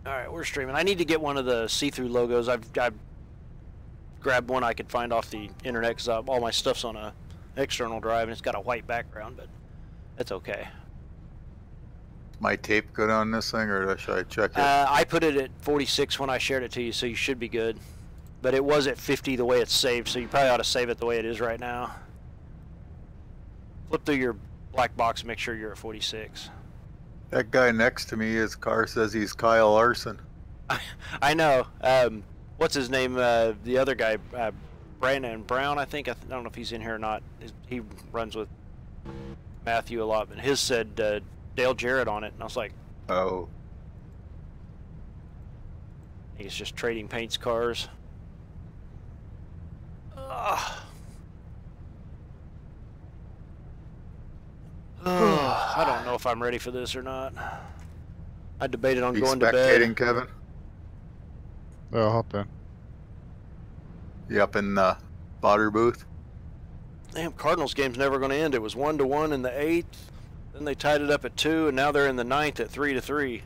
All right, we're streaming. I need to get one of the see-through logos. I've grabbed one I could find off the internet because all my stuff's on a external drive and it's got a white background, but it's okay. My tape good on this thing, or should I check it? I put it at 46 when I shared it to you, so you should be good. But it was at 50 the way it's saved, so you probably ought to save it the way it is right now. Flip through your black box and make sure you're at 46. That guy next to me, his car says he's Kyle Larson. I know. What's his name? The other guy, Brandon Brown, I think. I don't know if he's in here or not. He runs with Matthew a lot, but his said Dale Jarrett on it, and I was like, oh. He's just trading paints cars. I don't know if I'm ready for this or not. I debated on going to bed. Spectating, Kevin? I'll hop in. You up in the spotter booth? Damn, Cardinals game's never going to end. It was 1-1 in the 8th. Then they tied it up at 2, and now they're in the 9th at 3-3.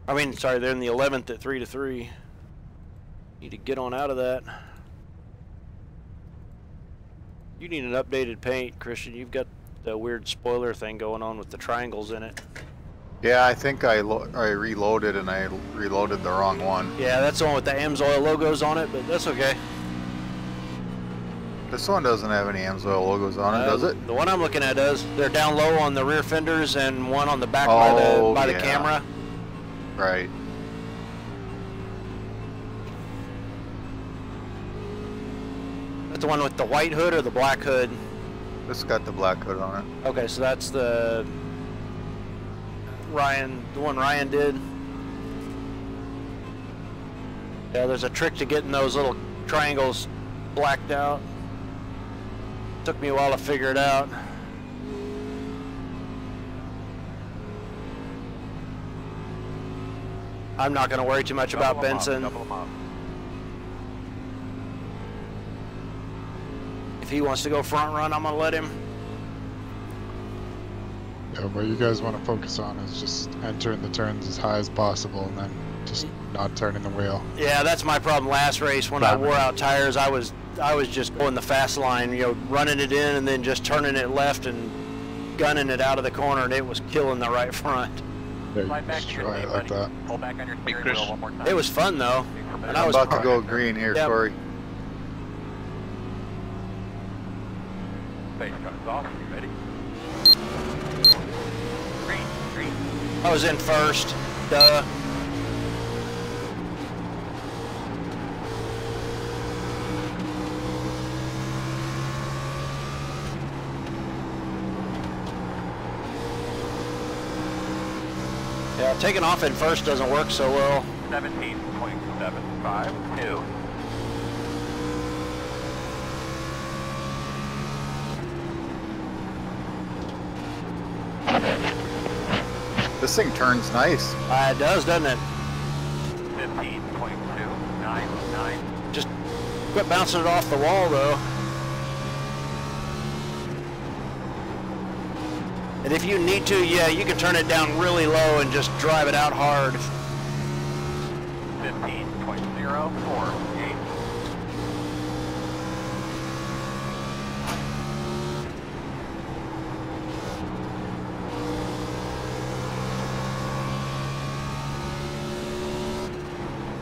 I mean, sorry, they're in the 11th at 3-3. Need to get on out of that. You need an updated paint, Christian. You've got the weird spoiler thing going on with the triangles in it. Yeah, I think I reloaded and I reloaded the wrong one. Yeah, that's the one with the AMSOIL logos on it, but that's okay. This one doesn't have any AMSOIL logos on it, does it? The one I'm looking at does. They're down low on the rear fenders and one on the back by the camera. Right. That's the one with the white hood or the black hood? This got the black hood on it. Okay, so that's the one Ryan did. Yeah, there's a trick to getting those little triangles blacked out. Took me a while to figure it out. I'm not going to worry too much about Benson. If he wants to go front run, I'm going to let him. Yeah, what you guys want to focus on is just entering the turns as high as possible and then just not turning the wheel. Yeah, that's my problem last race when I wore out tires. I was just going the fast line, you know, running it in and then just turning it left and gunning it out of the corner, and it was killing the right front. Yeah, you just try it like that. Pull back on your steering wheel one more time. It was fun though. And I'm about to go green here, sorry. Face cuts off. You ready? Green. I was in first. Duh. Yeah, taking off at first doesn't work so well. 17.752. This thing turns nice. It does, doesn't it? 15.299. Just quit bouncing it off the wall, though. And if you need to, yeah, you can turn it down really low and just drive it out hard. 15.048.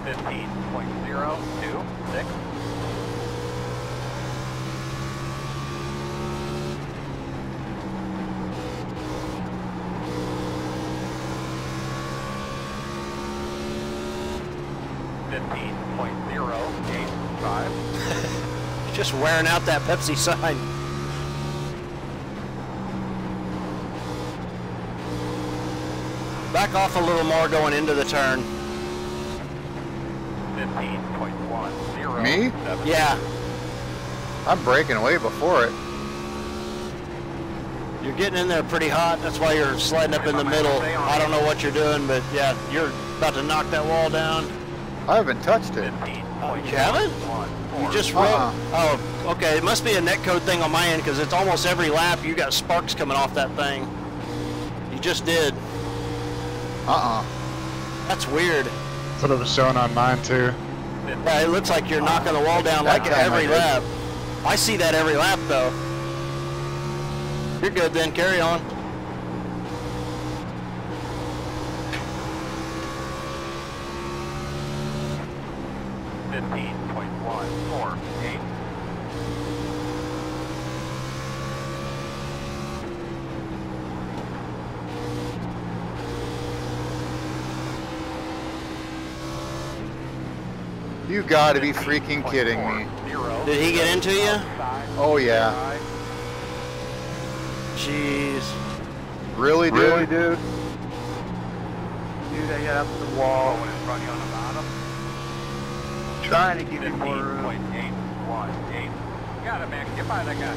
.026. Just wearing out that Pepsi sign. Back off a little more going into the turn. 15.10. Me? Yeah. I'm breaking away before it. You're getting in there pretty hot. That's why you're sliding up in the middle. I don't know what you're doing, but yeah, you're about to knock that wall down. I haven't touched it. You haven't? You just rolled. Oh, okay. It must be a netcode thing on my end because it's almost every lap you got sparks coming off that thing. You just did. That's weird. That's what it was showing on mine too. Yeah, it looks like you're knocking the wall down like That time every I did. lap. I see that every lap though. You're good then, carry on. You gotta be freaking kidding me. Did he get into you? Oh yeah. Jeez. Really, dude? Really, dude? Dude, I got up the wall. In front of you on the bottom. Trying to give you more room. 15.818. Got it, man. Get by that guy.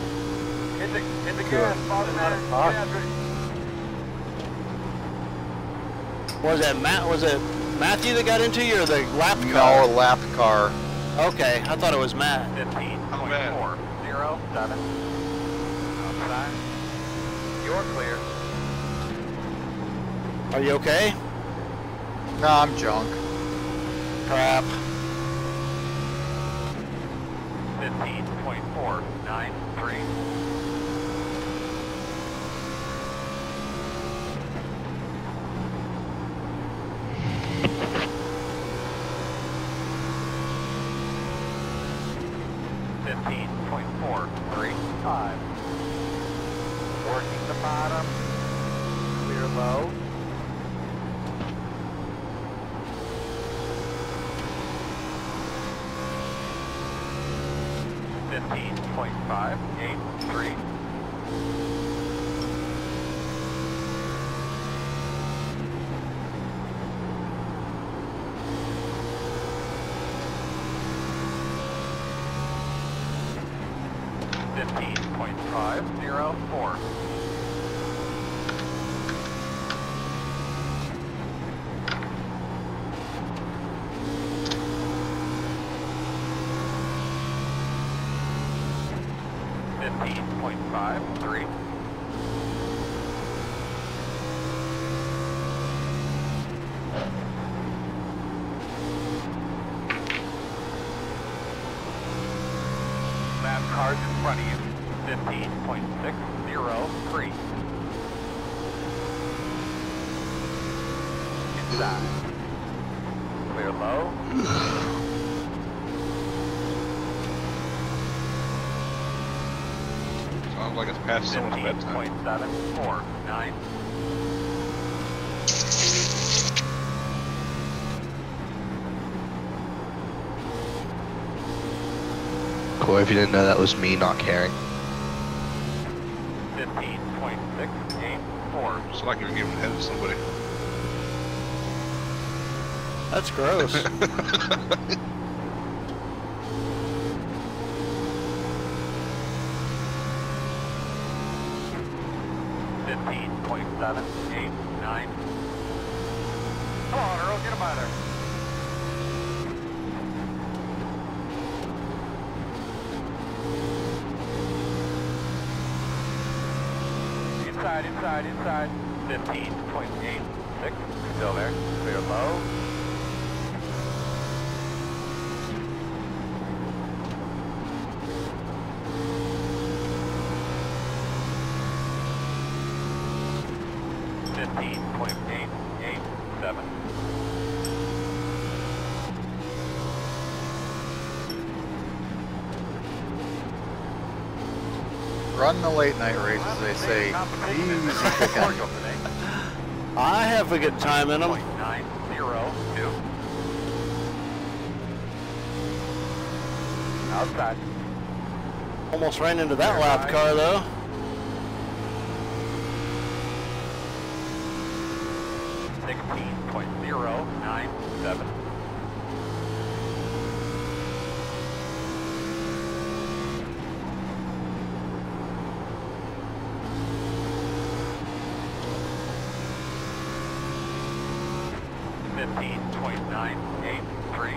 Hit the Good. gas. Follow that. Was it Matthew that got into you or the lap No, car? lap car. Okay, I thought it was Matt. 15.407. Outside. You're clear. Are you okay? No, I'm junk. Crap. 15.493. Working the bottom. Clear low. .583. .504. .53. Lap cars in front of you. 15.603. Inside. Clear low. Sounds like it's past someone's bedtime. 15.749. Cool, if you didn't know, that was me not caring. 15.684. It's like you're giving head to somebody. That's gross. 15.789. Come on, Earl, get him out of there. Inside. 15.86. Still there. Clear low. .887. Run the late night races, they say. Easy picking. I have a good time in them. .902. Outside. Almost ran into that lap car though. .097. .983.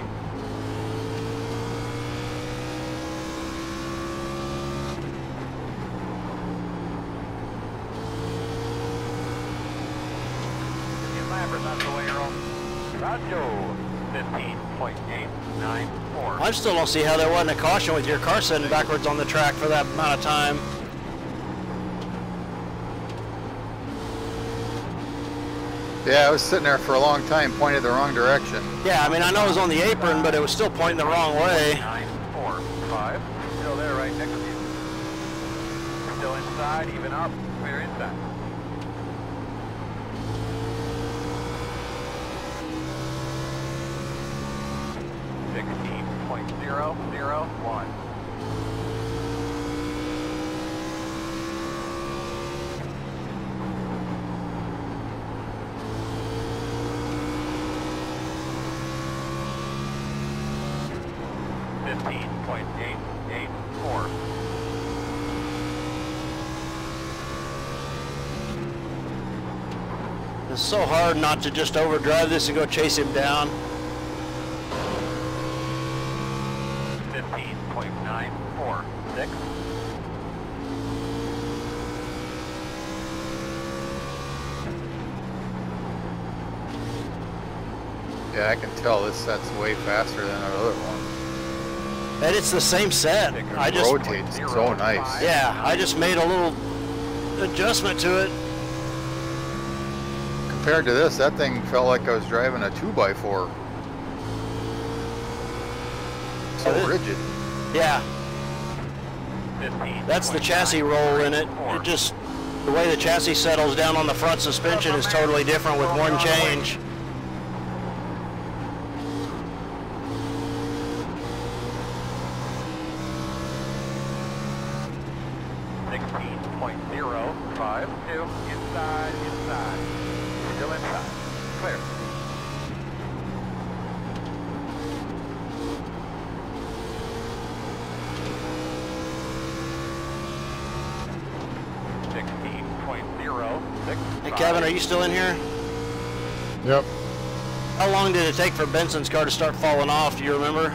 Lappers on the way, Earl. Roger. 15.894. I still don't see how there wasn't a caution with your car sitting backwards on the track for that amount of time. Yeah, I was sitting there for a long time, pointed the wrong direction. Yeah, I mean, I know it was on the apron, but it was still pointing the wrong way. 945. Still there, right next to you. Still inside, even up. Clear inside. .001. .884. It's so hard not to just overdrive this and go chase him down. 15.946. Yeah, I can tell this set's way faster than our other one. And it's the same set. I just Rotates so nice. Yeah, I just made a little adjustment to it. Compared to this, that thing felt like I was driving a 2x4. So rigid. Yeah. That's the chassis roll in it. It just, the way the chassis settles down on the front suspension is totally different with one change. .052. Inside. Still inside. Clear. Hey Kevin, are you still in here? Yep. How long did it take for Benson's car to start falling off, do you remember?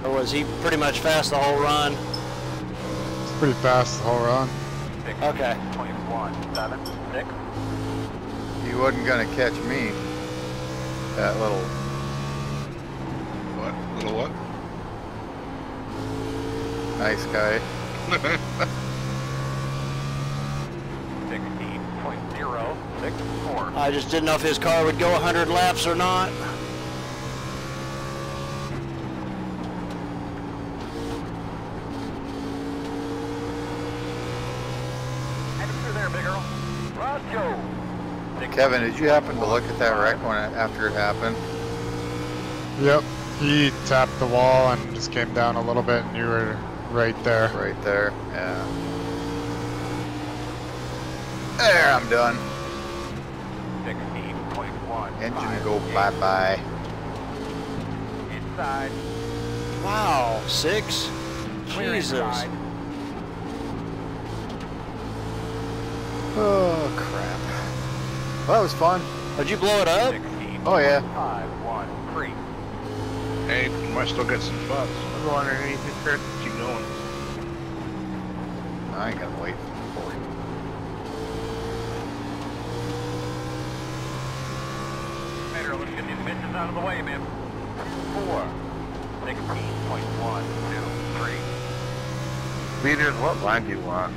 Or was he pretty much fast the whole run? It's pretty fast the whole run. Okay. .176. He wasn't gonna catch me. That little What? Little what? nice guy. 16.064. I just didn't know if his car would go 100 laps or not. Heading through there, big girl. Roger. Kevin, did you happen to look at that wreck when after it happened? Yep. He tapped the wall and just came down a little bit and you were right there. Right there, yeah. There, I'm done. 16.1. Engine go bye-bye. Inside. Wow, 6? Clear Jesus. inside. Oh, crap. Well, that was fun. Did you blow it up? 16. Oh, yeah. 513. Hey, you might still get some spots. Go underneath it, Chris. Keep going. I ain't gonna wait for it. Better, let's get these bitches out of the way, man. 4. 16.123. Leaders, what line do you want?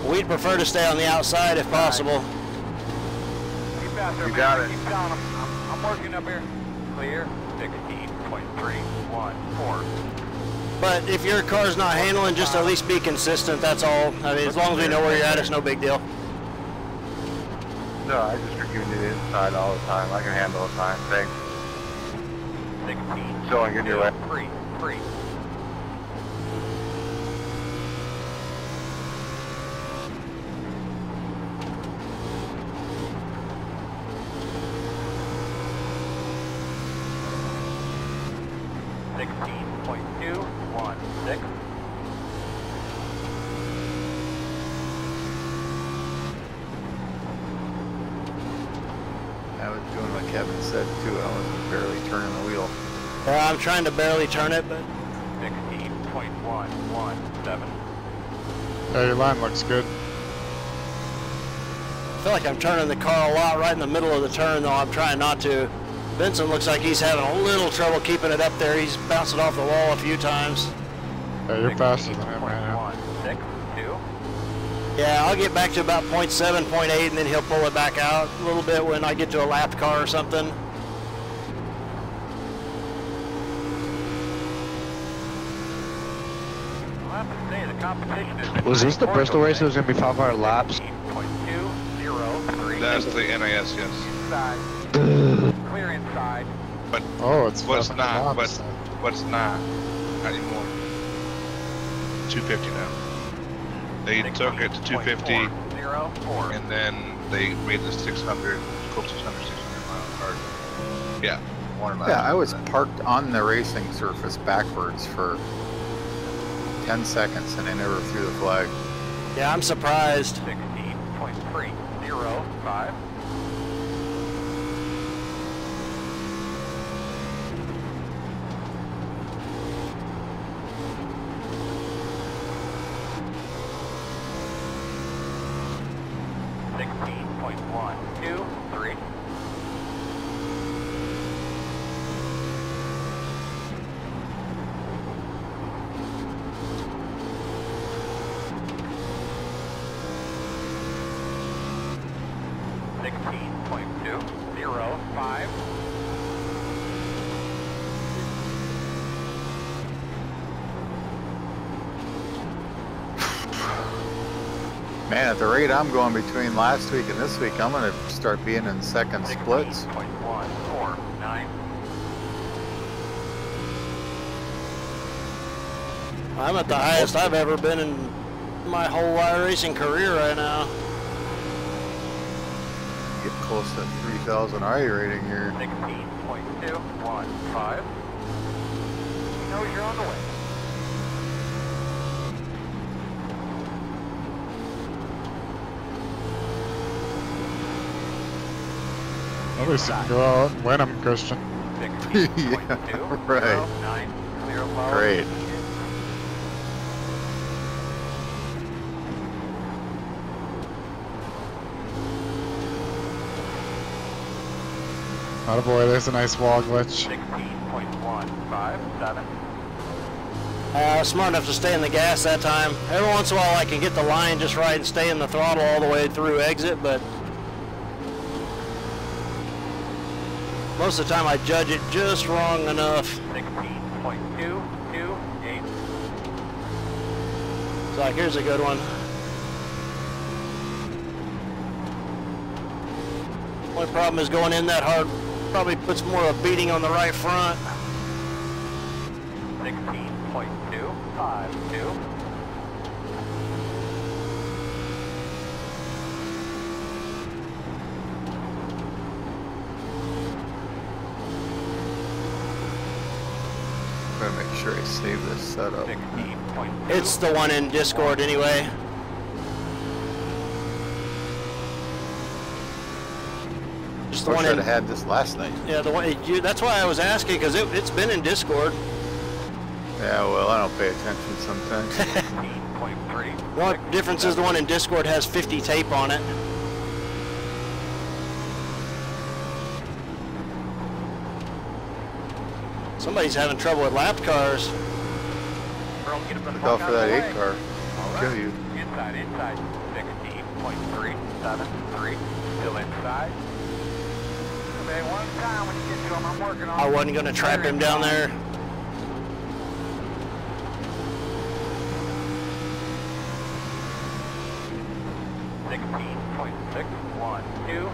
We'd prefer to stay on the outside if possible. Keep out there, You man. got it. Keep telling them. I'm working up here. Clear. 16.314. But if your car's not handling, just at least be consistent, that's all. I mean, as long as we know where you're at, it's no big deal. No, I just giving you the inside all the time. I can handle it fine. Thanks. 16. So I get your way. 3. .216. I was doing what Kevin said too. I was barely turning the wheel. I'm trying to barely turn it, but 16.117. Yeah, your line looks good. feel like I'm turning the car a lot right in the middle of the turn, though I'm trying not to. Benson looks like he's having a little trouble keeping it up there. He's bounced it off the wall a few times. Yeah, you're faster than him right now. 6.2. Yeah, I'll get back to about 0.7, 0.8, and then he'll pull it back out a little bit when I get to a lapped car or something. I'll have to say the competition has been Was this the pretty Bristol race that was today. going to be 500 laps? 15.203. That's the NAS, yes. Inside. Clear inside. But Oh, it's But it's 500 not, laps. but it's not anymore. 250 now. They took it to 250, 6.404. and then they made the 600, close to 600 mile card. Yeah, one lap. Yeah, I was parked on the racing surface backwards for 10 seconds and they never threw the flag. Yeah, I'm surprised. 16.305. Man, at the rate I'm going between last week and this week, I'm going to start being in second splits. 16.149. I'm at the highest I've ever been in my whole iRacing career right now. Get close to 3,000 I rating here. 16.215. He knows you're on the way. At least you can go out and win them, Christian. 16.209. right. Clear low. Great. Attaboy, there's a nice wall glitch. 16.157. I was smart enough to stay in the gas that time. Every once in a while I can get the line just right and stay in the throttle all the way through exit, but most of the time I judge it just wrong enough. 16.228. So like, here's a good one. Only problem is going in that hard probably puts more of a beating on the right front. 16.252. I'm going to make sure I save this setup. 16.2. It's the one in Discord anyway. Just the I one should in, have had this last night. yeah, the one. That's why I was asking, because it's been in Discord. Yeah, well, I don't pay attention sometimes. 16.3. The only difference is the one in Discord has 50 tape on it. Somebody's having trouble with lap cars. Earl, get up and Look walk out for out that of the 8 way. car. All Kill right. you. Inside. 16.373. Still inside. Okay, one time when you get to him, I'm working on I wasn't going to trap him down there. .612.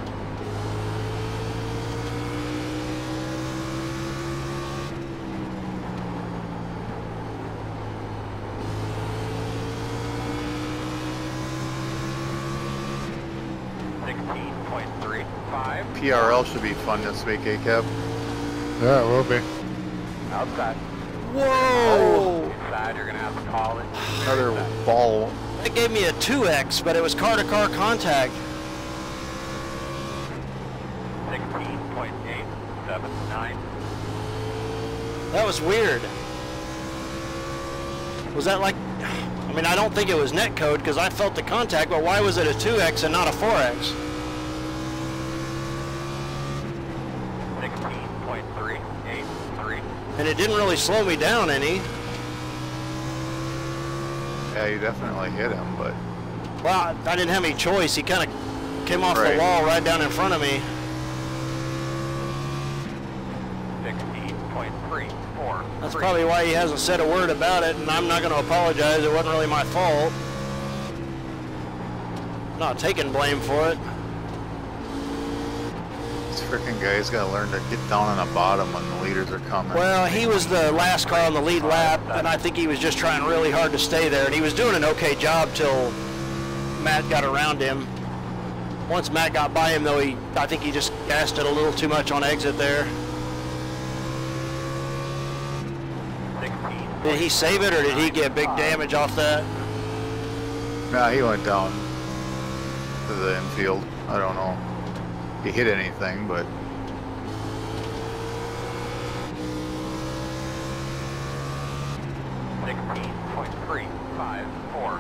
.35. PRL should be fun this week, ACAP. Yeah, it will be. Outside. Whoa! Inside, you're gonna have to call it. Another ball. That gave me a 2X, but it was car-to-car contact. 16.879. That was weird. Was that like... I mean, I don't think it was netcode because I felt the contact, but why was it a 2X and not a 4X? 16.383. And it didn't really slow me down any. Yeah, you definitely hit him, but Well, I didn't have any choice. He kind of came off Right. the wall right down in front of me. 16.34. That's probably why he hasn't said a word about it, and I'm not going to apologize. It wasn't really my fault. Not taking blame for it. this freaking guy's got to learn to get down on the bottom when the leaders are coming. Well, he was the last car on the lead lap, and I think he was just trying really hard to stay there, and he was doing an okay job till Matt got around him. Once Matt got by him, though, I think he just gassed it a little too much on exit there. Did he save it, or did he get big damage off that? Nah, he went down to the infield. I don't know if he hit anything, but 16.354.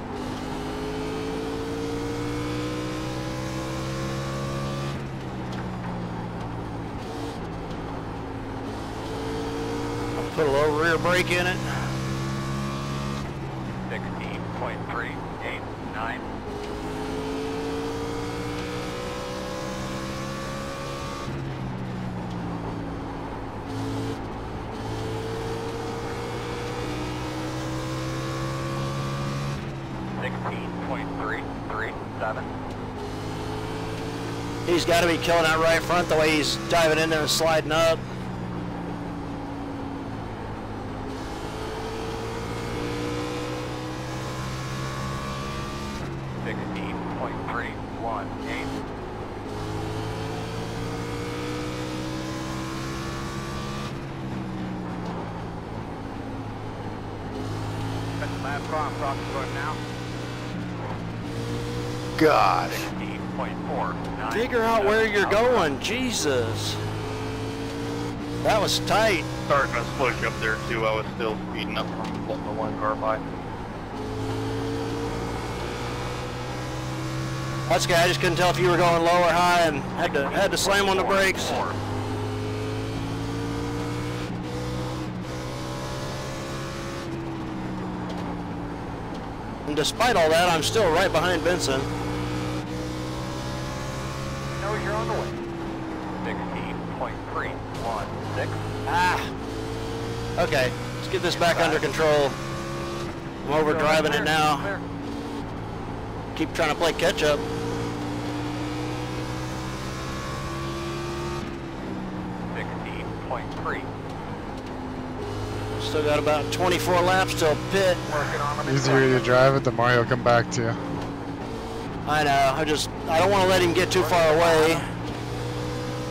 Put a little rear brake in it. 16.389. He's got to be killing that right front the way he's diving in there and sliding up. Last car I'm talking to him now. gosh. 16.49. Figure out where you're going, Jesus. That was tight. Starting to push up there too. I was still speeding up from letting the one car by. That's good. I just couldn't tell if you were going low or high, and had to slam on the brakes. And despite all that, I'm still right behind Benson. Knows you're on the way. 16.316. Ah. Okay, let's get this back under control. I'm over driving it now. Keep trying to play catch up. Still got about 24 laps till pit. Easier you drive it, the more he'll come back to you. I know. I don't want to let him get too far away.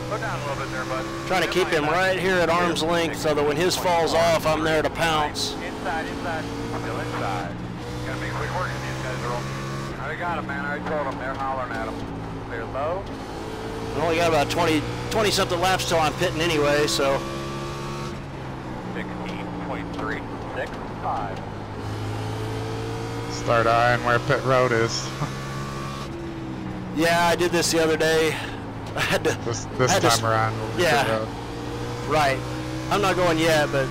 Go down a little bit there, bud. Trying to keep him right here at arm's length so that when his falls off, I'm there to pounce. Inside. Still inside. Gotta make quick work of these guys, Earl. I already got him, man. I already told him. They're hollering at him. Clear low. I only got about 20 something laps till I'm pitting anyway, so. 16.365. Start eyeing where pit road is. Yeah, I did this the other day. I had to. This had to time around will be yeah. pit road. Right. I'm not going yet, but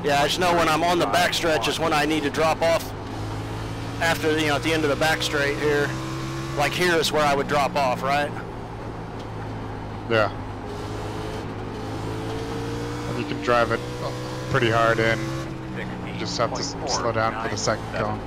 yeah, I just know when I'm on the backstretch is when I need to drop off after, you know, at the end of the back straight here. Like here is where I would drop off, right? Yeah. And you can drive it pretty hard in. You just have to slow down for the second cone.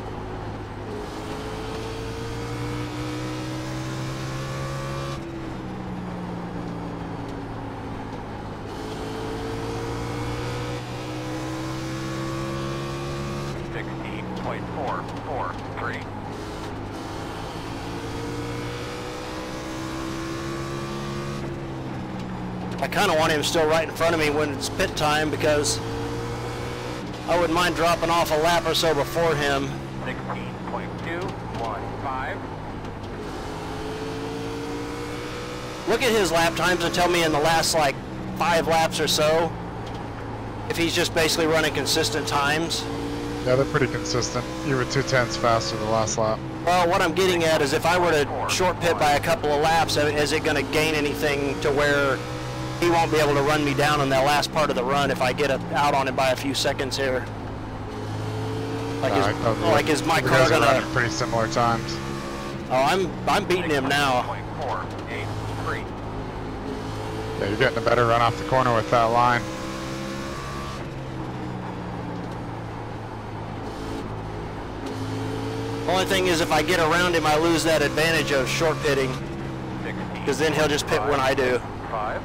I kind of want him still right in front of me when it's pit time because I wouldn't mind dropping off a lap or so before him. 16.215. Look at his lap times and tell me in the last like 5 laps or so if he's just basically running consistent times. Yeah, they're pretty consistent. You were 2/10 faster the last lap. Well, what I'm getting at is if I were to short pit by a couple of laps, is it going to gain anything to where he won't be able to run me down on that last part of the run if I get out on him by a few seconds here. Like is my car gonna running pretty similar times? Oh, I'm beating him now. 0.483. Yeah, you're getting a better run off the corner with that line. Only thing is, if I get around him, I lose that advantage of short pitting, because then he'll just pit when I do. 5.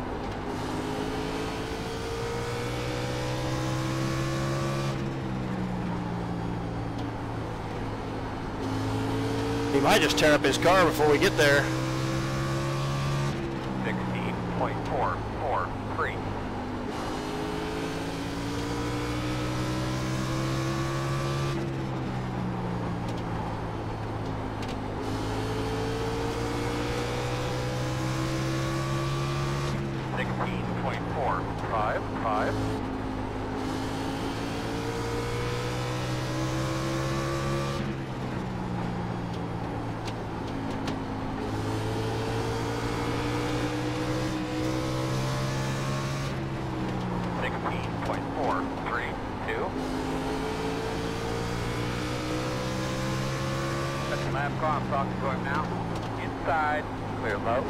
He might just tear up his car before we get there. 16.443. .455. That's the lap car I'm talking to him now. Inside, clear low.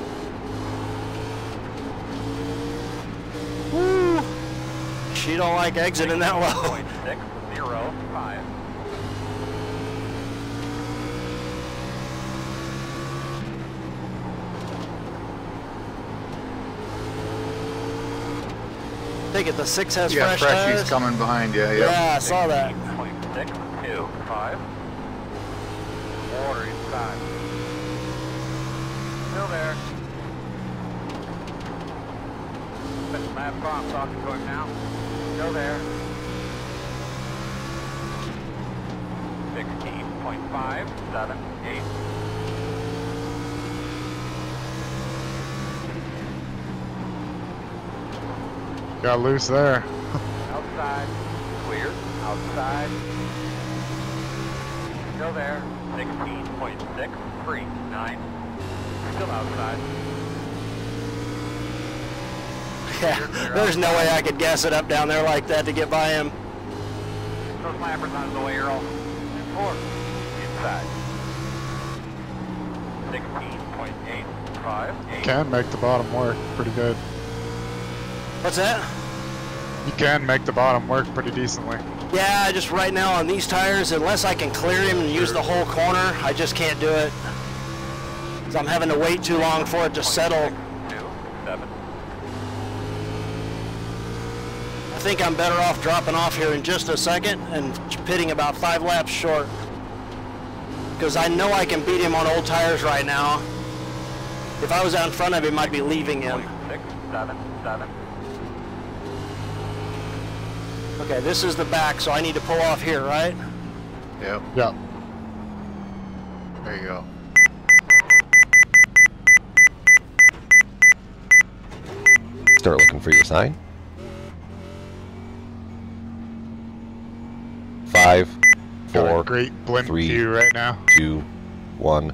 Woo! She don't like exiting that low. 0.605. Take it, the 6 has Yeah, fresh Freshy's tires. coming behind you. Yep. Yeah, I saw that. 0.625. Water inside. Still there. That's the lap car I'm talking to him now. Still there. 16.578. Got loose there. Outside. Clear. Outside. Still there. 16.639. Still outside. Yeah, there's no way I could gas it up down there like that to get by him. Those lappers out of the way, Earl. And 4. Inside. 16.858. Can make the bottom work pretty good. What's that? You can make the bottom work pretty decently. Yeah, just right now on these tires, unless I can clear him and use the whole corner, I just can't do it. 'Cause I'm having to wait too long for it to settle. 2.7. I think I'm better off dropping off here in just a second and pitting about 5 laps short. Because I know I can beat him on old tires right now. If I was out in front of him, I'd be leaving him. 0.677. Okay, this is the back, so I need to pull off here, right? Yep. Yep. There you go. Start looking for your sign. 5, Got a 4, great blimp 3, view right now. 2, 1.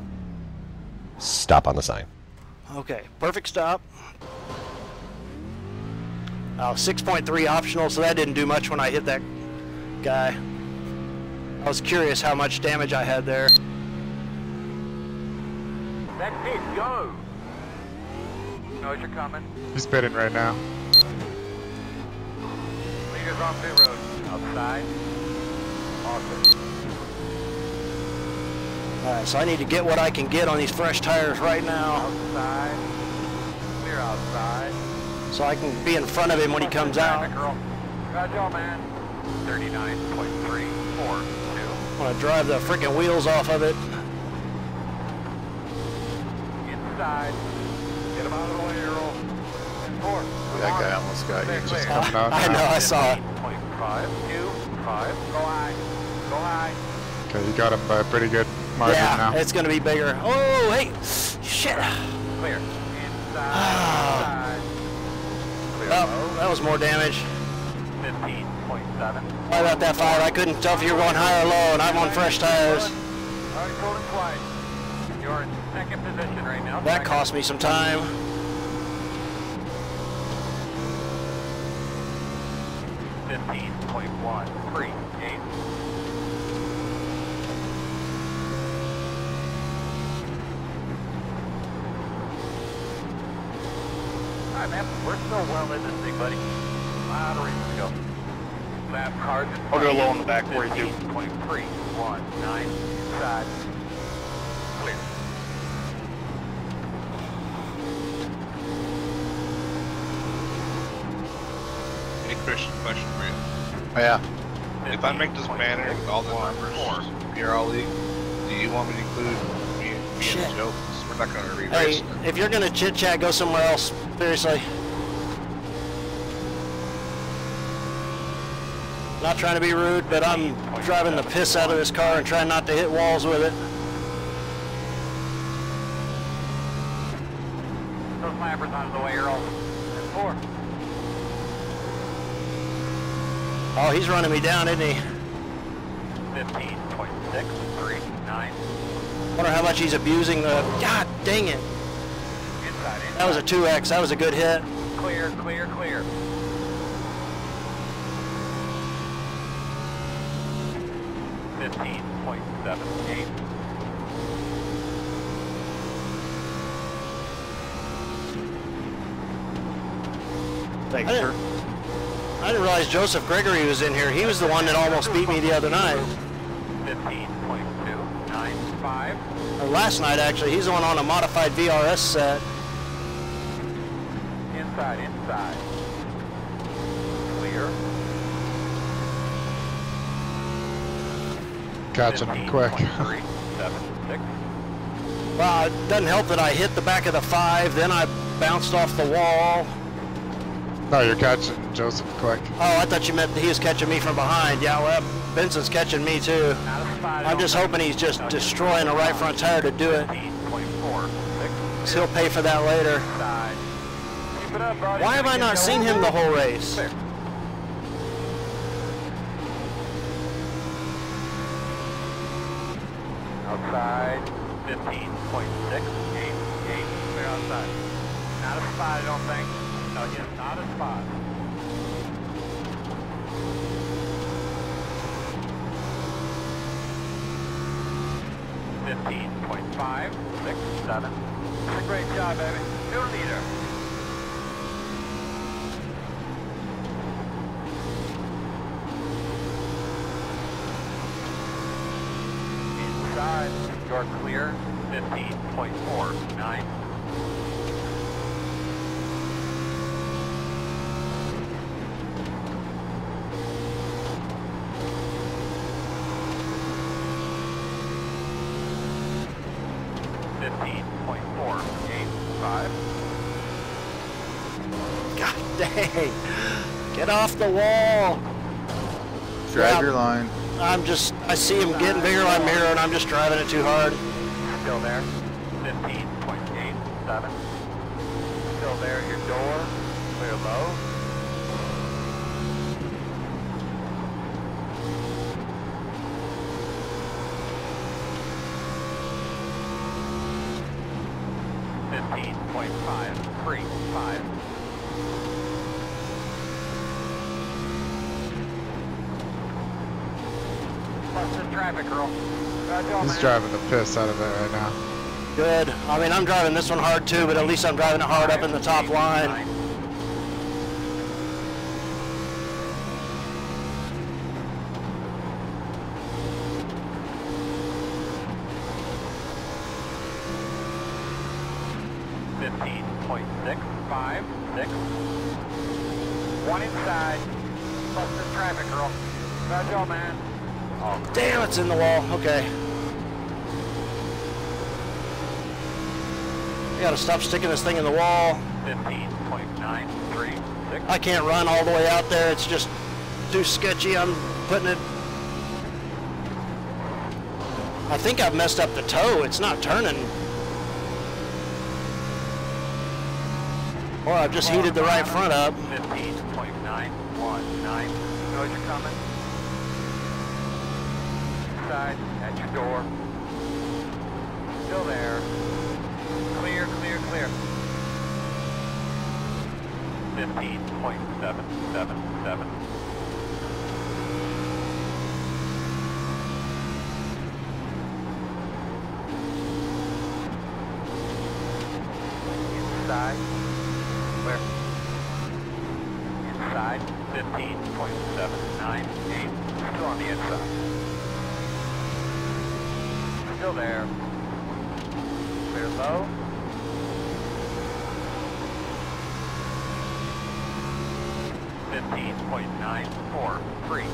Stop on the sign. Okay, perfect stop. 6.3 optional, so that didn't do much when I hit that guy. I was curious how much damage I had there. That's it, go! Knows you're coming. He's pitting right now. Leaders on pit road. Outside. Awesome. Alright, so I need to get what I can get on these fresh tires right now, Outside. Clear outside. so I can be in front of him when he comes out. Got y'all, man. 39.342. I want to drive the freaking wheels off of it. Inside. Get him out of the way, Earl. And 4. That guy almost got you. Just coming out I now. know, I saw it. 0.525. Go high. Go high. Okay, you got him by a pretty good margin Yeah, now. it's going to be bigger. Oh, hey, shit. Clear. Inside. Clear Oh, low. that was more damage. 15.7. Why about that 5? I couldn't tell if you were going high or low, and I'm on fresh tires. Alright, told him twice. You're in second position right now. That cost me some time. 15.138. Alright, man, we're still well in this thing, buddy. A lot of reasons to go. Last cars in I'll go low on the back for you, too. 15.319. Inside. Clear. Hey, Christian, question for you. Oh, yeah. If I make this banner with all the numbers for your all league, do you want me to include me Shit. and Joe? 'Cause we're not gonna Hey, re-race. if you're gonna chit chat, go somewhere else. Seriously. Not trying to be rude, but I'm driving the piss out of this car and trying not to hit walls with it. Those lappers out of the way, Earl. And 4. Oh, he's running me down, isn't he? 15.639. Wonder how much he's abusing the... God dang it. Inside. That was a 2X. That was a good hit. Clear, clear, clear. 15.78. Thanks, I sir. I didn't realize Joseph Gregory was in here. He was the one that almost beat me the other night. 15.295. Or last night, actually. He's the one on a modified VRS set. Inside, inside. Clear. Catching him quick. 15.376. Well, it doesn't help that I hit the back of the 5, then I bounced off the wall. No, you're catching Joseph quick. Oh, I thought you meant he was catching me from behind. Yeah, well, Benson's catching me too. Out of spot. I'm just hoping he's just destroying the right front tire to do it. 15.46. He'll pay for that later. Side. Keep it up, buddy. Why have I not seen him the whole race? Clear. Outside, 15.688. Clear outside. Not a spot, I don't think. No, yes, not a spot. $15.567. That's a great job, baby. New leader. Inside, you're clear. 15.49. God dang. Get off the wall. Drive Yeah. your line. I see him getting bigger on mirror and I'm just driving it too hard. Still there. 15.87. Still there at your door. Clear low. .535. Busting traffic, girl. He's driving the piss out of it right now. Good. I mean, I'm driving this one hard too, but at least I'm driving it hard up in the top line. .656. One inside. Busting traffic, girl. Good job, man. Oh, Damn, it's in the wall. Okay. I gotta stop sticking this thing in the wall. 15.936. I can't run all the way out there. It's just too sketchy. I'm putting it... I think I've messed up the toe. It's not turning. Or I've just heated the right front up. 15.919. Knows you're coming. Inside, at your door. Still there. Clear, clear, clear. 15.777. Clear. Inside, 15.798. Still on the inside. Still there. Clear low. .943.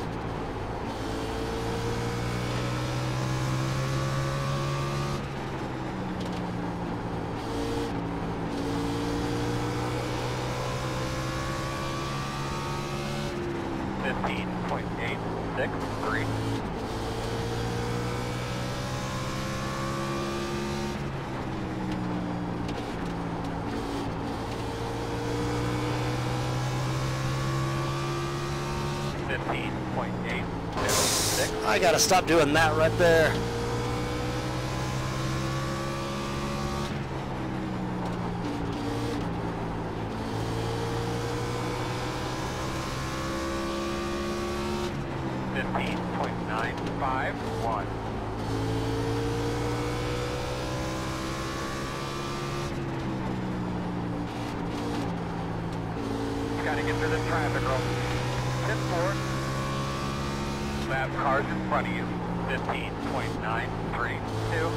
.863. I gotta stop doing that right there. .951. Gotta get through this traffic roll. 10-4. That car's in front of you. 15.932.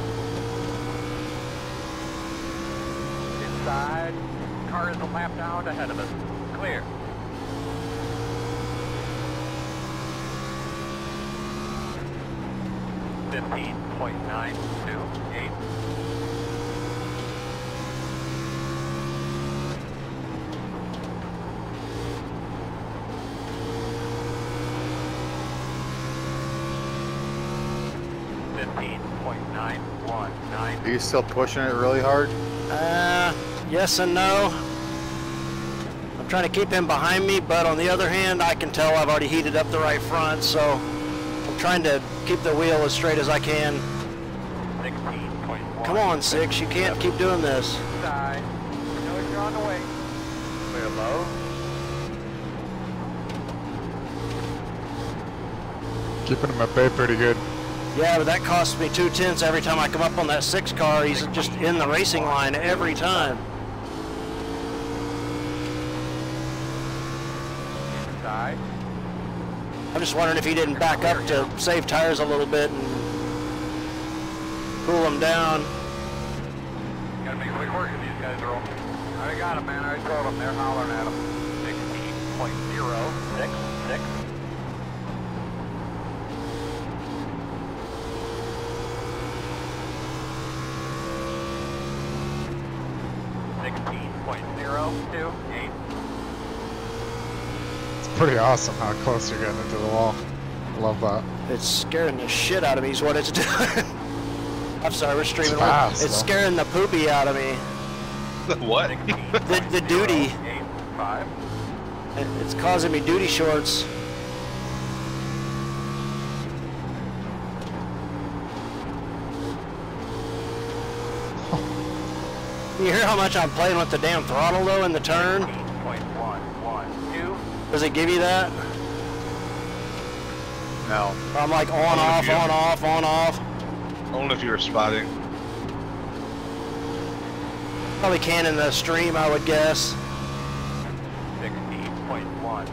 Inside. Car is a lap down ahead of us. Clear. .928. Are you still pushing it really hard? Yes and no. I'm trying to keep him behind me, but on the other hand, I can tell I've already heated up the right front, so I'm trying to keep the wheel as straight as I can. 16.1. Come on, Six, you can't keep doing this. Side. Know you're on the way. Clear low. Keeping him at bay pretty good. Yeah, but that costs me 2/10 every time I come up on that 6 car. He's just in the racing line every time. Inside. I'm just wondering if he didn't back up to save tires a little bit and cool them down. Gotta make quick work of these guys, Earl. I already got him, man. I already told him. They're hollering at him. 16.066. 16.028. It's pretty awesome how close you're getting into the wall. I love that. It's scaring the shit out of me is what it's doing. I'm sorry, we're streaming. It's fast, It's though. scaring the poopy out of me. What? The duty. 85. It's causing me duty shorts. You hear how much I'm playing with the damn throttle though in the turn? 16.112. Does it give you that? No. I'm like on, off, on, off, on, off. Only if you're spotting. Probably can in the stream, I would guess. 16.14.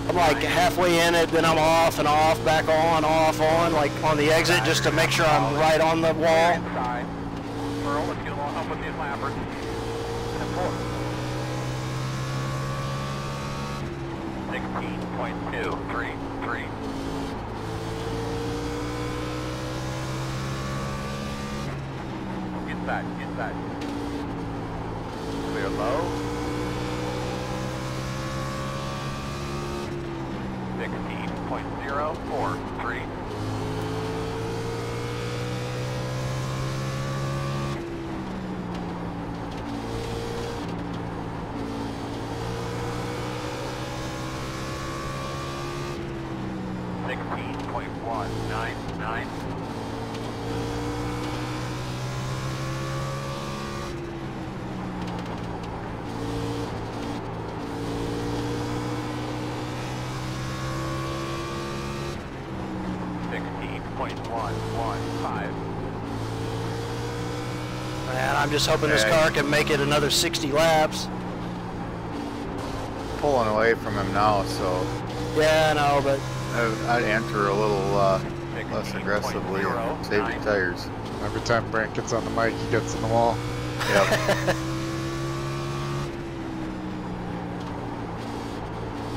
I'm like halfway in it, then I'm off and off, back on, off, on, like on the exit just to make sure I'm right on the wall. Inside. Earl, let's get a little help with these lappers. 10-4. 16.233. Inside, inside. Clear low. 16.043. .199. .115. Man, I'm just hoping this car can make it another 60 laps. pulling away from him now, so Yeah, I know, but I'd enter a little less aggressively and save your tires. Every time Brant gets on the mic, he gets in the wall. Yep.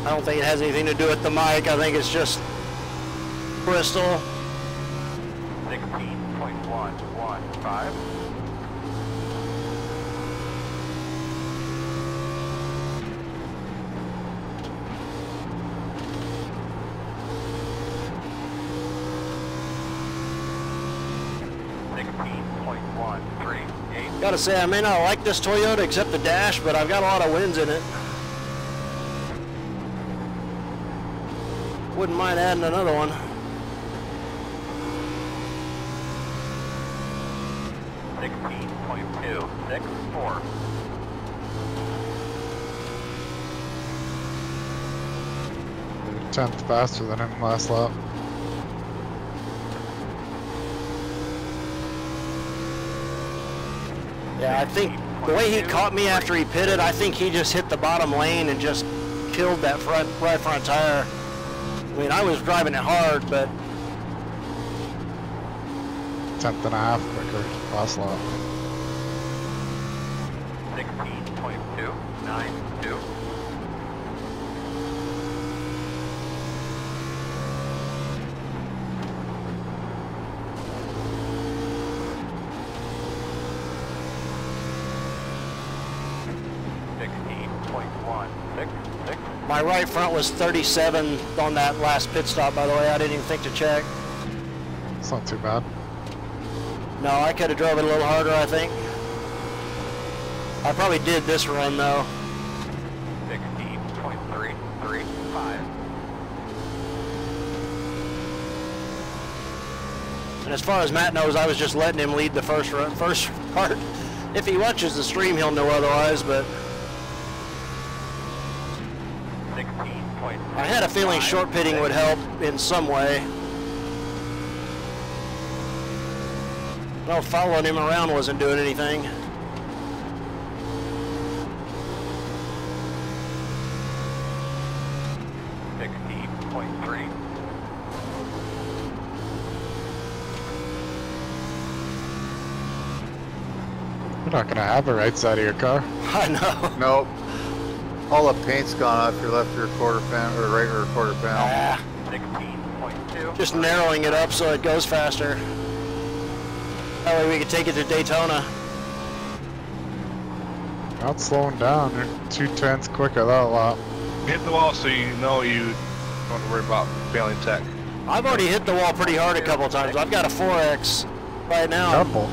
I don't think it has anything to do with the mic. I think it's just Bristol. 16.115. Gotta say, I may not like this Toyota except the dash, but I've got a lot of wins in it. Wouldn't mind adding another one. .264. 10th faster than him last lap. Yeah, I think the way he caught me after he pitted, I think he just hit the bottom lane and just killed that right front tire. I mean, I was driving it hard, but 10th and a half quicker last lap. 16.292. my right front was 37 on that last pit stop, by the way. I didn't even think to check. It's not too bad. No, I could have drove it a little harder, I think. I probably did this run, though. 16.335. And as far as Matt knows, I was just letting him lead the first part. If he watches the stream, he'll know otherwise, but 16.3. I had a feeling short pitting would help in some way. Well, following him around wasn't doing anything. You're not gonna have a right side of your car. I know. Nope. All the paint's gone off your left rear quarter panel, or right rear quarter panel. Ah, 16.2. just narrowing it up so it goes faster. That way we could take it to Daytona. Not slowing down. You're 2/10 quicker that lap. Hit the wall so you know you don't have to worry about failing tech. I've already hit the wall pretty hard a couple of times. I've got a 4X right now. Couple.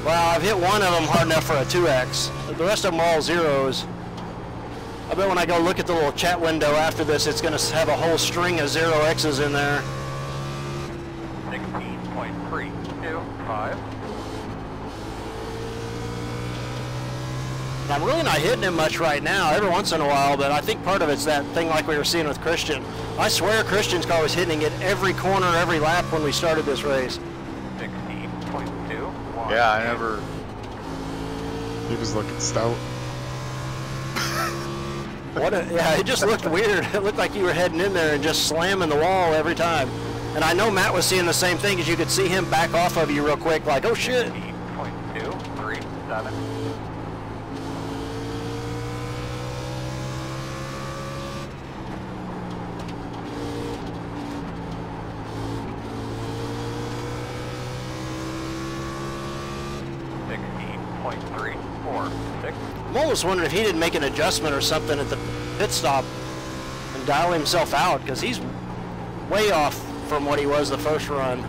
Well, I've hit one of them hard enough for a 2X. The rest of them are all zeros. I bet when I go look at the little chat window after this, it's going to have a whole string of 0X's in there. 16.325. I'm really not hitting him much right now, every once in a while, but I think part of it's that thing like we were seeing with Christian. I swear Christian's car was hitting it every corner, every lap when we started this race. 16.2. Yeah, I never. He was looking stout. Yeah, it just looked weird. It looked like you were heading in there and just slamming the wall every time. And I know Matt was seeing the same thing, as you could see him back off of you real quick, like, oh shit. 16.237. I'm almost wondering if he didn't make an adjustment or something at the pit stop and dial himself out, because he's way off from what he was the first run.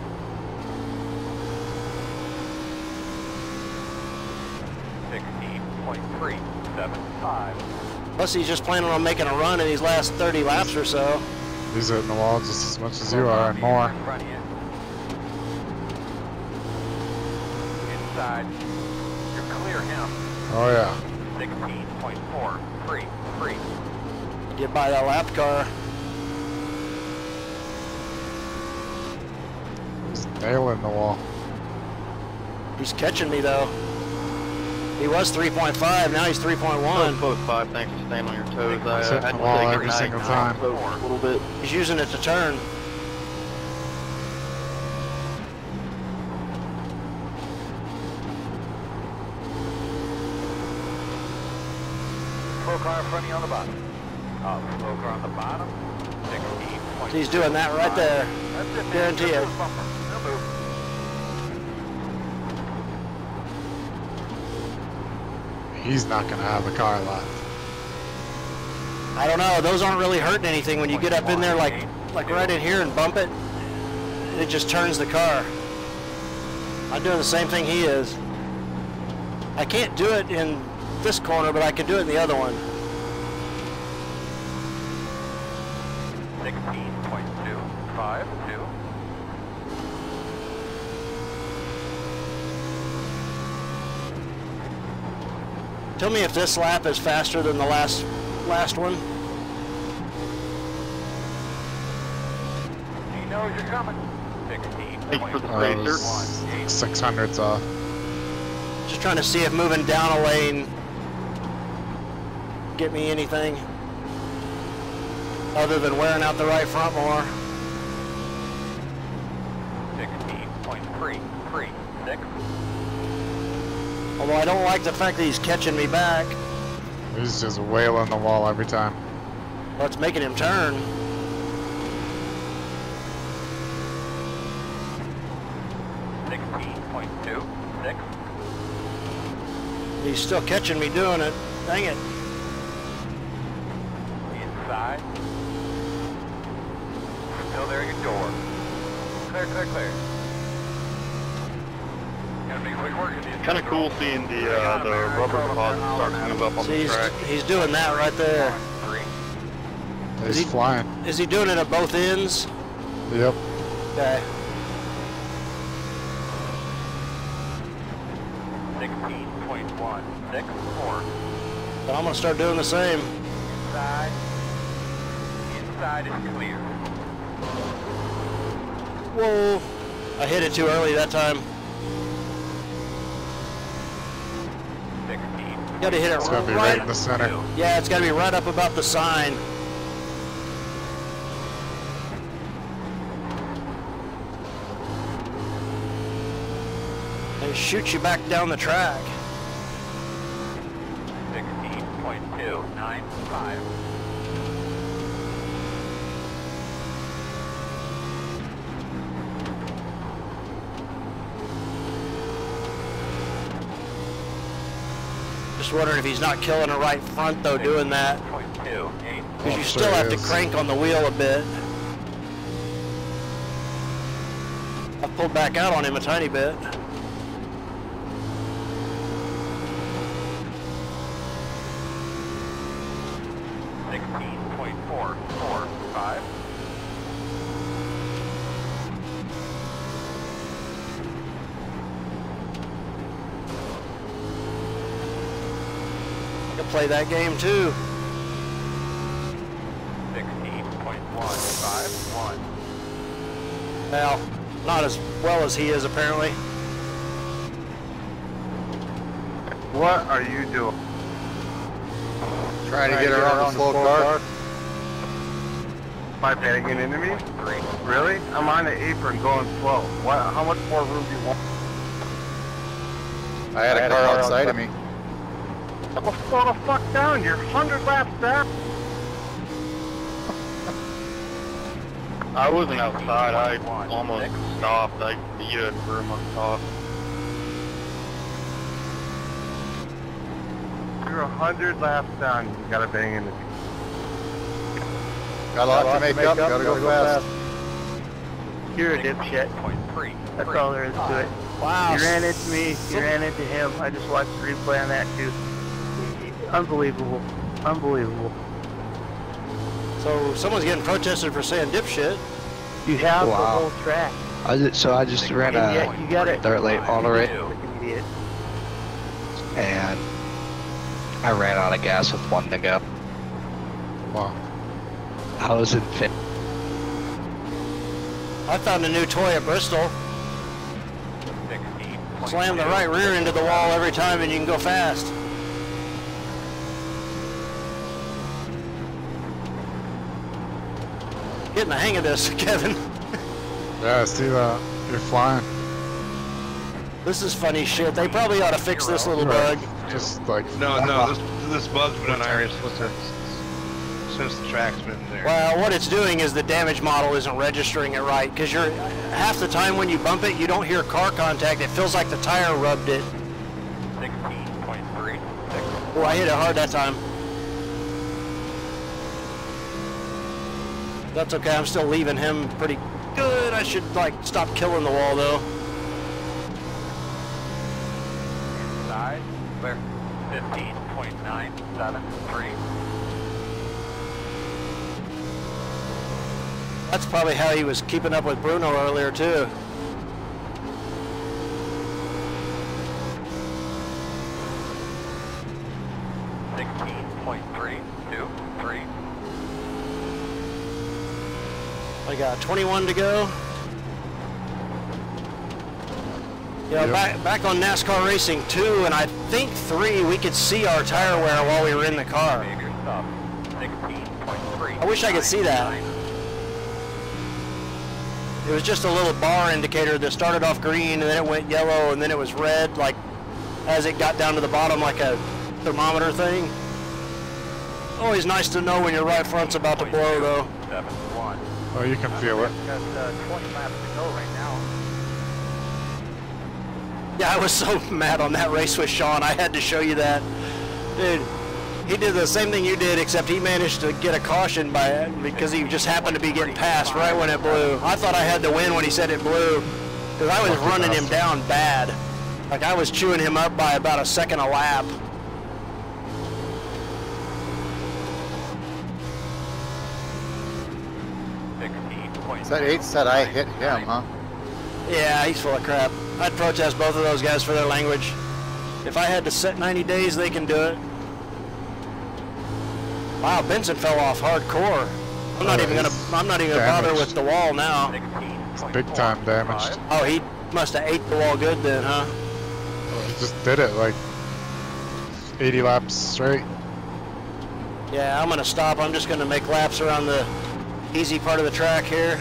Plus he's just planning on making a run in these last 30 laps or so. He's hitting the wall just as much as you are and more. Inside. You clear him. Oh yeah. 16.433. Get by that lap car. He's nailing the wall. He's catching me though. He was 3.5, now he's 3.1. Both 5, thanks for staying on your toes. I He's had hitting to the wall take every your single night time. so a little bit. He's using it to turn. Slow car in front of you on the bottom. Slow car on the bottom. 16. He's doing that right there. That's it, man. Guarantee Just it. move bumper. He'll move. He's not gonna have a car left. I don't know, those aren't really hurting anything when you get up in there like right in here and bump it. It just turns the car. I'm doing the same thing he is. I can't do it in this corner, but I can do it in the other one. 16.252. Tell me if this lap is faster than the last one. He knows you're coming. 16. Thanks for the It racer. was 600s off. Just trying to see if moving down a lane get me anything other than wearing out the right front more. 16.336. Although I don't like the fact that he's catching me back. He's just wailing the wall every time. Well, it's making him turn. He's still catching me doing it. Dang it. Inside. Still there, your door. Clear, clear, clear. Gotta be quick work. Kind of cool seeing the rubber pods start to move up on See, the track. he's doing that right there. He's he- flying. Is he doing it at both ends? Yep. Okay. 16.164. But I'm gonna start doing the same. Inside. Inside is clear. Whoa. I hit it too early that time. 16. Gotta hit it It's gonna be right in the center. Yeah, it's gotta be right up about the sign. They shoot you back down the track. 16.295. Just wondering if he's not killing a right front though doing that. 0.28. Because you Oh, still sure have to is. crank on the wheel a bit. I pulled back out on him a tiny bit. $16.445. I can play that game too. 16.151. Well, not as well as he is apparently. What are you doing? Trying to get around the slow car. Am I banging into me? Really? I'm on the apron going slow. What? How much more room do you want? I had a car outside of me. Well, slow the fuck down. You're 100 laps back. I wasn't outside. I almost stopped. I beat it for a month off. You're 100 laps down. You gotta bang into me. Got a lot to make up. Gotta go fast. You're a dipshit. That's all there is to it. Wow. You ran into me, you ran into him. I just watched the replay on that too. Unbelievable. Unbelievable. So someone's getting protested for saying dipshit. You have the Wow. whole track. I just ran And yet you got it. dirt late on it, Freaking idiot. and I ran out of gas with one to go. Wow. I was in fifth. I found a new toy at Bristol. Slam the right rear into the wall every time and you can go fast. Getting the hang of this, Kevin. Yeah, see that? You're flying. This is funny shit. They probably ought to fix this little bug. Just like No, this bug's been on iRacing since the track's been there. Well, what it's doing is the damage model isn't registering it right, because you're half the time when you bump it, you don't hear car contact. It feels like the tire rubbed it. 16.3. Oh, I hit it hard that time. That's okay. I'm still leaving him pretty good. I should like stop killing the wall though. Inside, clear. 15.973. That's probably how he was keeping up with Bruno earlier too. I got 21 to go. Yeah, back on NASCAR Racing 2 and I think 3, we could see our tire wear while we were in the car. I wish I could see that. It was just a little bar indicator that started off green and then it went yellow and then it was red, like as it got down to the bottom like a thermometer thing. Always nice to know when your right front's about to blow though. Oh, you can feel it. Got 20 laps to go right now. Yeah, I was so mad on that race with Sean. I had to show you that. Dude, he did the same thing you did, except he managed to get a caution by it because he just happened to be getting passed right when it blew. I thought I had to win when he said it blew because I was running him down bad. Like I was chewing him up by about a second a lap. That 8 said I hit him, huh? Yeah, he's full of crap. I'd protest both of those guys for their language. If I had to set 90 days, they can do it. Wow, Benson fell off hardcore. I'm not even gonna bother with the wall now. It's big time damaged. Oh, he must have ate the wall good then, huh? Oh, he just did it like 80 laps straight. Yeah, I'm gonna stop. I'm just gonna make laps around the easy part of the track here.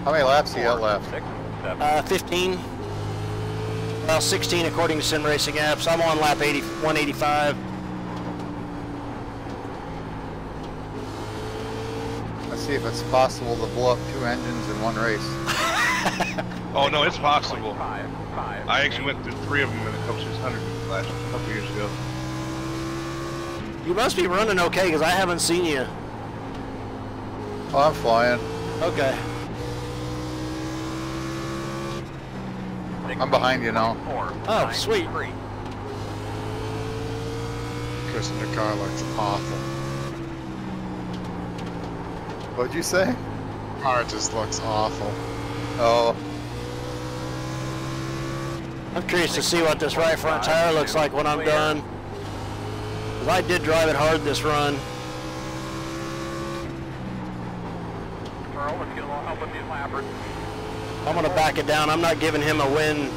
How many laps do you got left? 15. Well, 16 according to Sim Racing apps. I'm on lap 185. Let's see if it's possible to blow up 2 engines in one race. Oh no, it's possible. I actually went through 3 of them in a couple 600 last couple years ago. You must be running okay because I haven't seen you. Oh, I'm flying. Okay. I'm behind you now. Oh, sweet. Christian, your car looks awful. What'd you say? Car just looks awful. Oh. I'm curious to see what this right front tire looks like when I'm done. Because I did drive it hard this run. I'm going to back it down. I'm not giving him a win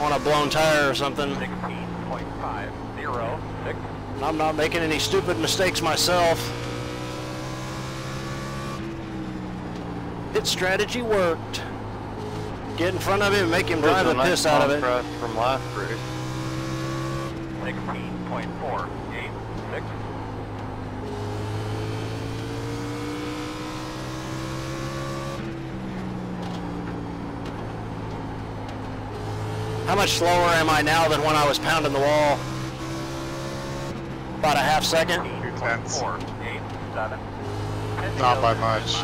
on a blown tire or something. 16.506. I'm not making any stupid mistakes myself. Hit strategy worked. Get in front of him and make him drive the piss out of it. From last race. 16.486. How much slower am I now than when I was pounding the wall? About a half second? 2/10. Not by much.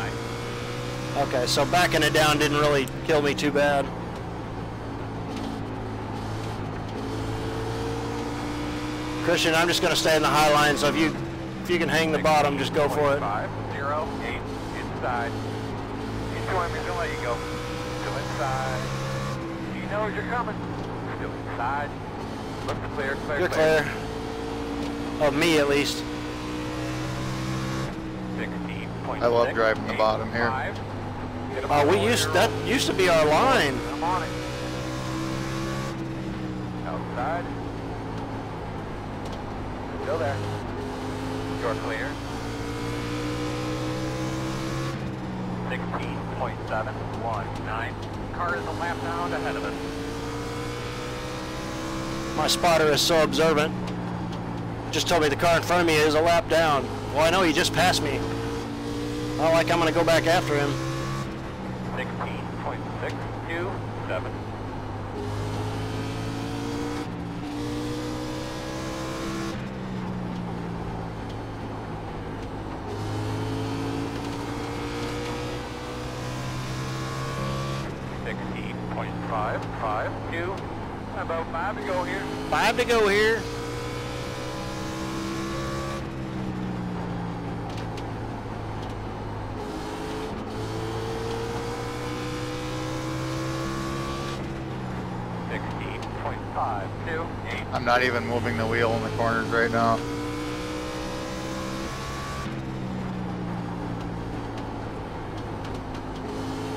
Okay, so backing it down didn't really kill me too bad. Christian, I'm just going to stay in the high line, so if you can hang the bottom, just go for it. 508 inside. You join me, don't let you go. Still inside. You know you're coming. Still inside. Look clear, clear, You're clear. Of me, at least. 16.6. I love driving the bottom here. That used to be our line. I'm on it. Outside. Still there. You're clear. 16.719. Car is a lap down ahead of us. My spotter is so observant. Just told me the car in front of me is a lap down. Well, I know he just passed me. Not like I'm going to go back after him. 16.627. .552. About 5 to go here. 5 to go here. I'm not even moving the wheel in the corners right now.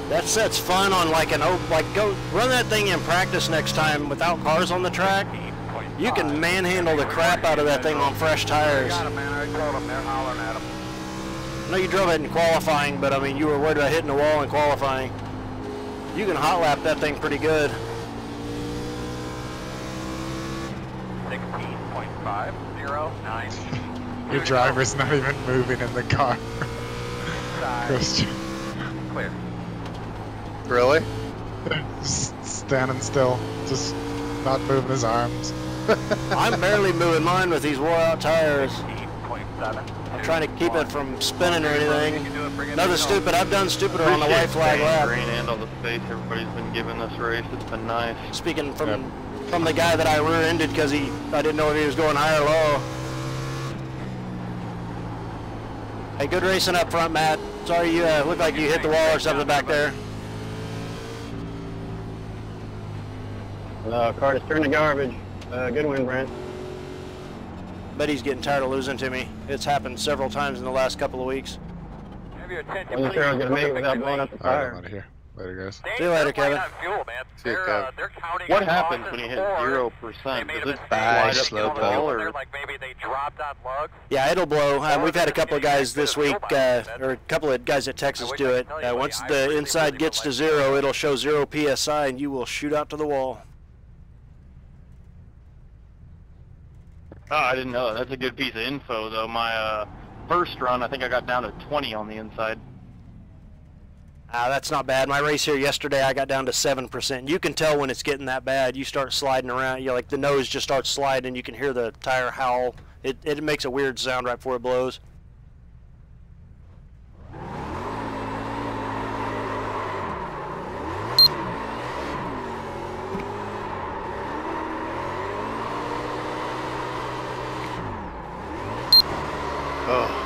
That set's fun on like go run that thing in practice next time without cars on the track. You can manhandle the crap out of that thing on fresh tires. I told them they're hollering at them. I know you drove it in qualifying, but I mean you were worried about hitting the wall in qualifying. You can hot lap that thing pretty good. 16.509. Your driver's not even moving in the car. Christian. Clear. Really? Just standing still, just not moving his arms. I'm barely moving mine with these wore out tires. 16.7. I'm trying to keep it from spinning or anything. Nothing stupid. I've done stupider on the white flag lap. Rain and all the space everybody's been giving this race. It's been nice. Speaking from the guy that I rear-ended because I didn't know if he was going high or low. Hey, good racing up front, Matt. Sorry you looked like you hit the wall or something back there. Car just turned to garbage. Good win, Brent. Bet he's getting tired of losing to me. It's happened several times in the last couple of weeks. Have your attention, Wasn't sure I was going to make it without blowing up the Alright, I'm tire. out of here. Later, guys. See you later, Kevin. Fuel, man. See you, Kev. They're counting What on happens caution when you hit or 0%? they made a Does it mistake. slide up slow the hill, They're or like maybe they dropped on lugs. Yeah, it'll blow. We've had a couple of guys this week, or a couple of guys at Texas do it. Once the inside gets to 0, it'll show 0 PSI and you will shoot out to the wall. Oh, I didn't know. That's a good piece of info, though. My first run, I think I got down to 20 on the inside. That's not bad. My race here yesterday, I got down to 7%. You can tell when it's getting that bad. You start sliding around. Like the nose just starts sliding. You can hear the tire howl. It makes a weird sound right before it blows. Oh.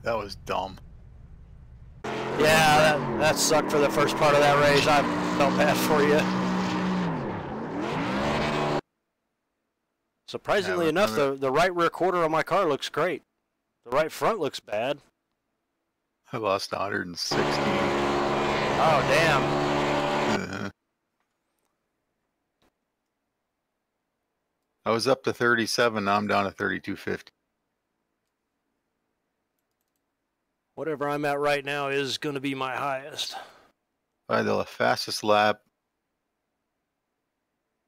That was dumb. Yeah, that sucked for the first part of that race. I felt bad for you. Surprisingly enough, the right rear quarter of my car looks great. The right front looks bad. I lost 116. Oh, damn. I was up to 37, now I'm down to 3250. Whatever I'm at right now is going to be my highest. By the fastest lap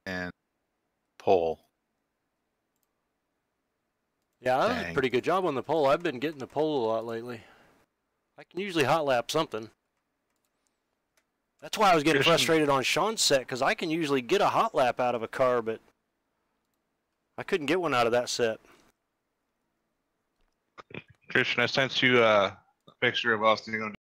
and pole. Yeah, I did a Dang. pretty good job on the pole. I've been getting the pole a lot lately. I can usually hot lap something. That's why I was getting frustrated on Sean's set, because I can usually get a hot lap out of a car, but I couldn't get one out of that set. Christian, I sent you a picture of Austin.